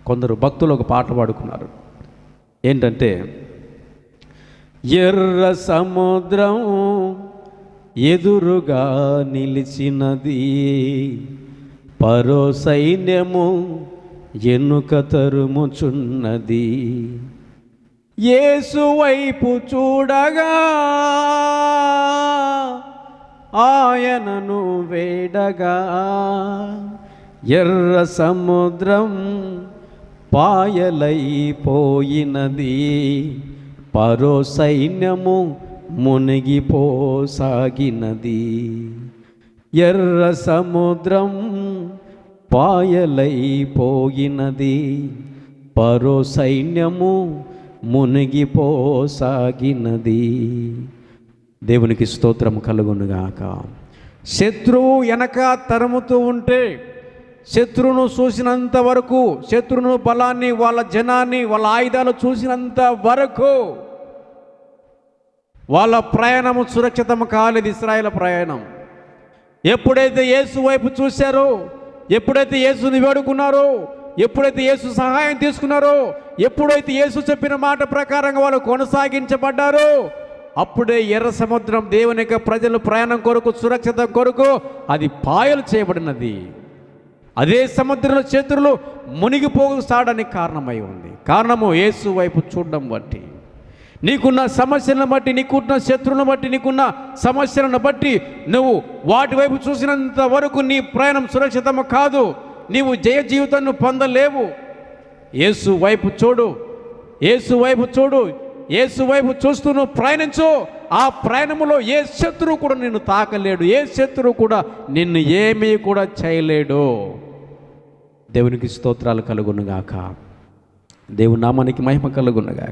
కొందరు భక్తులు ఒక పాట పాడుకున్నారు. ఏంటంటే, ఎర్ర సముద్రం ఎదురుగా నిలిచినది, పరో సైన్యము ఎన్నుక తరుముచున్నది. యేసు వైపు చూడగా ఆయనను వేడగా, ఎర్ర సముద్రం పాయలైపోయినది, పరో సైన్యము మునిగిపోసాగినది. ఎర్ర సముద్రం పాయలైపోయినది, పరో సైన్యము మునిగిపోసాగినది. దేవునికి స్తోత్రం కలుగునుగాక. శత్రువు వెనక తరుముతూ ఉంటే, శత్రువును చూసినంత వరకు, శత్రువును బలాన్ని, వాళ్ళ జనాన్ని, వాళ్ళ ఆయుధాలు చూసినంత వరకు వాళ్ళ ప్రయాణము సురక్షితం కాలేదు. ఇశ్రాయేలు ప్రయాణం ఎప్పుడైతే యేసు వైపు చూశారో, ఎప్పుడైతే యేసుని వేడుకున్నారో, ఎప్పుడైతే యేసు సహాయం తీసుకున్నారో, ఎప్పుడైతే యేసు చెప్పిన మాట ప్రకారంగా వాళ్ళు కొనసాగించబడ్డారో, అప్పుడే ఎర్ర సముద్రం దేవుని యొక్క ప్రజలు ప్రయాణం కొరకు, సురక్షిత కొరకు అది పాయలు చేయబడినది. అదే సముద్రంలో శత్రువులు మునిగిపోసాడానికి కారణమై ఉంది. కారణము యేసు వైపు చూడడం బట్టి. నీకున్న సమస్యలను బట్టి, నీకున్న శత్రువులను బట్టి, నీకున్న సమస్యలను బట్టి నువ్వు వాటి వైపు చూసినంత వరకు నీ ప్రయాణం సురక్షితము కాదు. నీవు జయ జీవితాన్ని పొందలేవు. యేసు వైపు చూడు, యేసు వైపు చూడు, యేసు వైపు చూస్తూ నువ్వు ప్రయాణించు. ఆ ప్రయాణంలో ఏ శత్రువు కూడా నిన్ను తాకలేడు, ఏ శత్రువు కూడా నిన్ను ఏమీ కూడా చేయలేడు. దేవునికి స్తోత్రాలు కలుగునుగాక. దేవుని నామానికి మహిమ కలుగునుగాక.